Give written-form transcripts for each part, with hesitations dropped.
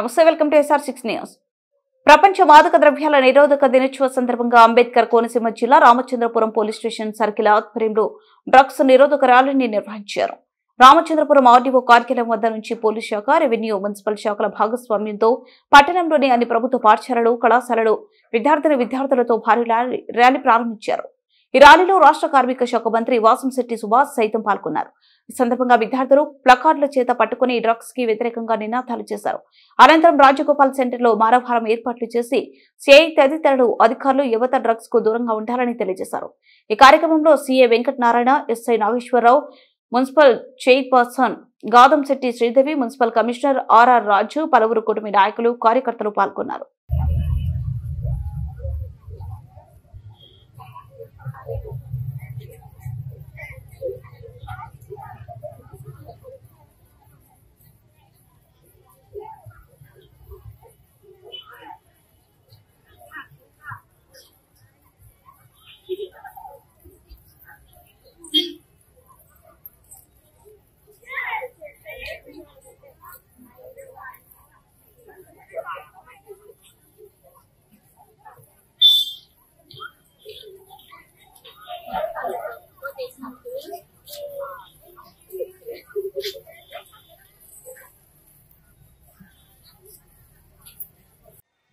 నమస్తే, welcome to SR6 news. ప్రపంచ మాదక ద్రవ్యాల నిరోధక దినోత్సవ సందర్భంగా అంబేద్కర్ కోనసీమ జిల్లా రామచంద్రపురం పోలీస్ స్టేషన్ సర్కిల్ ఆధ్వర్యంలో డ్రగ్స్ నిరోధక ర్యాలీని నిర్వహించారు. రామచంద్రపురం ఆర్డీఓ కార్యాలయం వద్ద నుంచి పోలీస్ శాఖ, రెవెన్యూ, మున్సిపల్ శాఖల భాగస్వామ్యంతో పట్టణంలోని అన్ని ప్రభుత్వ పాఠశాలలు, కళాశాలలు విద్యార్థులతో భారీ ర్యాలీ ప్రారంభించారు. ఈ ర్యాలీలో రాష్ట్ర కార్మిక శాఖ మంత్రి వాసంశెట్టి సుభాష్ సైతం పాల్గొన్నారు. ఈ సందర్భంగా విద్యార్థులు ప్లకార్డుల చేత పట్టుకుని డ్రగ్స్ కి వ్యతిరేకంగా నినాదాలు చేశారు. అనంతరం రాజగోపాల్ సెంటర్ లో మానవహారం ఏర్పాట్లు చేసి సిఐ తదితరులు అధికారులు యువత డ్రగ్స్ కు దూరంగా ఉండాలని తెలియజేశారు. ఈ కార్యక్రమంలో CI Venkatanarayana, SI Nageswararao, municipal chairperson Gadamsetti Sridevi, municipal commissioner R R Raju, పలువురు కుటుంబ నాయకులు, కార్యకర్తలు పాల్గొన్నారు.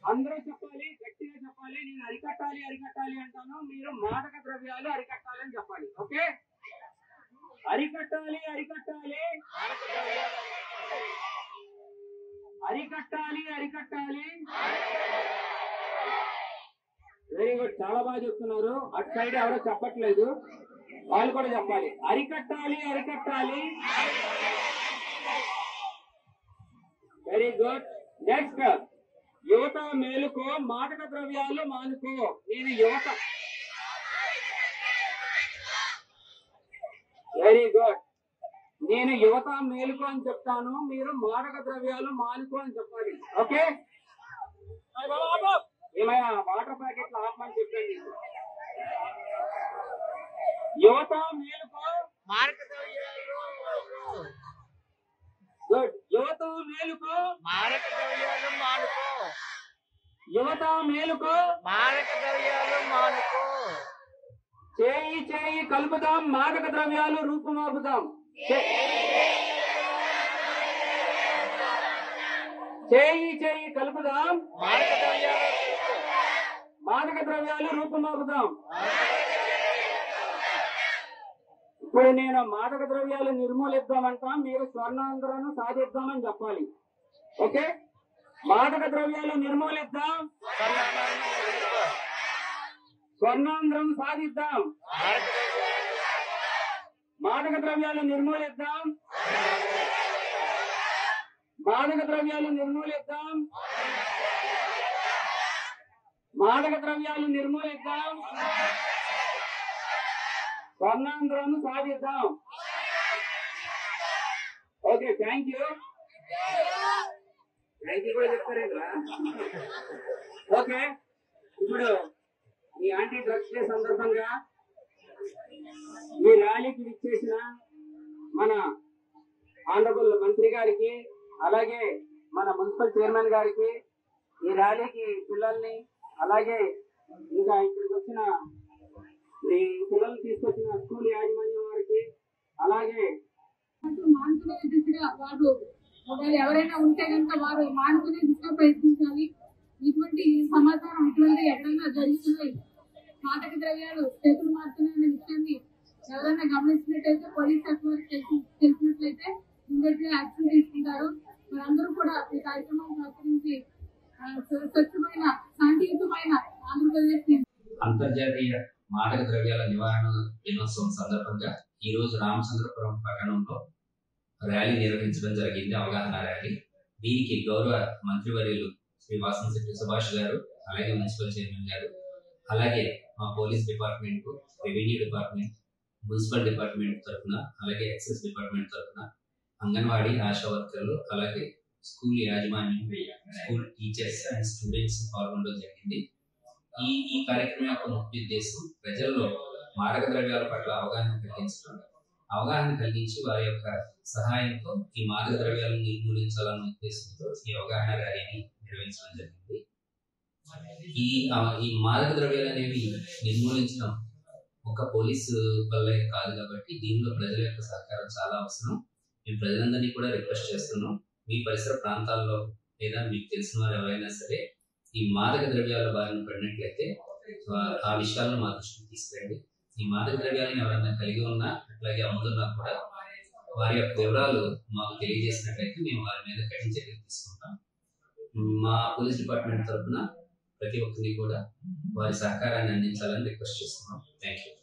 అందరూ చెప్పాలి, గట్టిగా చెప్పాలి. నేను అరికట్టాలి అంటాను, మీరు మాదక ద్రవ్యాలు అరికట్టాలని చెప్పాలి. ఓకే, అరికట్టాలి వెరీ గుడ్, చాలా బాగా చెప్తున్నారు. అటు సైడ్ ఎవరో చెప్పట్లేదు, వాళ్ళు కూడా చెప్పాలి. అరికట్టాలి వెరీ గుడ్. నెక్స్ట్, యువత మేలుకో, మాదక ద్రవ్యాలు మానుకో. నేను యువత, వెరీ గుడ్. నేను యువత మేలుకో అని చెప్తాను, మీరు మాదక ద్రవ్యాలు మానుకో అని చెప్పాలి. ఓకే, ఏమయ్యా వాటర్ ప్యాకెట్లు ఆపమని చెప్పండి. యువత మేలుకో, మాదక ద్రవ్యాలు. గుడ్. యువత మేలుకో, మాదక ద్రవ్యాలు మానుకో. యువత మేలుకో, మాదక ద్రవ్యాలు మానుకో. చేయి కలుపుదాం, మాదక ద్రవ్యాలు రూపుమాపుదాం. చేయి కలుపుదాం, మాదక ద్రవ్యాలు రూపుమాపుదాం. ఇప్పుడు నేను మాదక ద్రవ్యాలు నిర్మూలిద్దామంటా, మీరు స్వర్ణాంధ్రను సాధిద్దామని చెప్పాలి. ఓకే, మాదక ద్రవ్యాలు నిర్మూలిద్దాం, స్వర్ణాంధ్రం సాధిద్దాం. మాదక ద్రవ్యాలు నిర్మూలిద్దాం, మాదక ద్రవ్యాలు నిర్మూలిద్దాం, మాదక ద్రవ్యాలు నిర్మూలిద్దాం, స్వర్ణాంధ్రం సాధిద్దాం. ఓకే, థ్యాంక్ యూ కూడా చెప్తారేంద్రా. ఓకే, ఇప్పుడు ఈ యాంటీ డ్రగ్స్ డే సందర్భంగా ఈ ర్యాలీకి విచ్చేసిన మన ఆనరబుల్ మంత్రి గారికి, అలాగే మన మున్సిపల్ చైర్మన్ గారికి, ఈ ర్యాలీకి పిల్లల్ని, అలాగే ఇంకా ఇక్కడికి వచ్చిన ఈ పిల్లల్ని తీసుకొచ్చిన స్కూల్ యాజమాన్యం వారికి, అలాగే మానుకునే దిశగా వారు ఎవరైనా ఉంటే కనుక వారు మానుకునే దిశగా ప్రయత్నించాలి. ఇటువంటి సమాచారం ఇటువంటి ఎక్కడైనా జరుగుతున్నాయి, మాదక ద్రవ్యాలు చేతులు మారుతున్నాయనే విషయాన్ని ఎవరైనా గమనించినట్టయితే పోలీస్ శాఖ వారికి తెలిసినట్లయితే ఇమ్మీడియట్గా యాక్షన్ తీసుకుంటారు. మనందరూ కూడా ఈ కార్యక్రమం సహకరించి స్వచ్ఛమైన, శాంతియుతమైన ఆంధ్రప్రదేశ్. అంతర్జాతీయ మాదక ద్రవ్యాల నివారణ దినోత్సవం సందర్భంగా ఈ రోజు రామచంద్రపురం పట్టణంలో ర్యాలీ నిర్వహించడం జరిగింది, అవగాహన ర్యాలీ. దీనికి గౌరవ మంత్రివర్యులు శ్రీ వాసంశెట్టి సుభాష్ గారు, అలాగే మున్సిపల్ చైర్మన్ గారు, అలాగే మా police department, revenue department, municipal department తరఫున, అలాగే ఎక్సైజ్ డిపార్ట్మెంట్ తరఫున, అంగన్వాడీ ఆశా వర్కర్లు, అలాగే స్కూల్ యాజమాన్యం, స్కూల్ టీచర్స్ అండ్ స్టూడెంట్స్ పాల్గొనడం జరిగింది. ఈ కార్యక్రమం యొక్క ముఖ్య ఉద్దేశం ప్రజల్లో మాదక ద్రవ్యాల పట్ల అవగాహన కలిగించడం, అవగాహన కలిగించి వారి యొక్క సహాయంతో ఈ మాదక ద్రవ్యాలను నిర్మూలించాలన్న ఉద్దేశంతో ఈ అవగాహన ర్యాలీని నిర్వహించడం జరిగింది. ఈ మాదక ద్రవ్యాలు అనేవి నిర్మూలించడం ఒక పోలీసు వల్ల కాదు కాబట్టి దీనిలో ప్రజల యొక్క సహకారం చాలా అవసరం. మేము ప్రజలందరినీ కూడా రిక్వెస్ట్ చేస్తున్నాం, మీ పరిసర ప్రాంతాల్లో లేదా మీకు తెలిసిన వారు ఎవరైనా సరే ఈ మాదక ద్రవ్యాల బారిన పడినట్లయితే ఆ విషయాలను మా దృష్టికి తీసుకురండి. ఈ మాదక ద్రవ్యాలను ఎవరైనా కలిగి ఉన్నా అట్లాగే అమ్ముతున్నా కూడా వారి యొక్క వివరాలు మాకు తెలియజేసినట్లయితే మేము వారి మీద కఠిన చర్యలు తీసుకుంటాం. మా పోలీస్ డిపార్ట్మెంట్ తరఫున ప్రతి ఒక్కరిని కూడా వారి సహకారాన్ని అందించాలని రిక్వెస్ట్ చేస్తున్నాం. Thank you.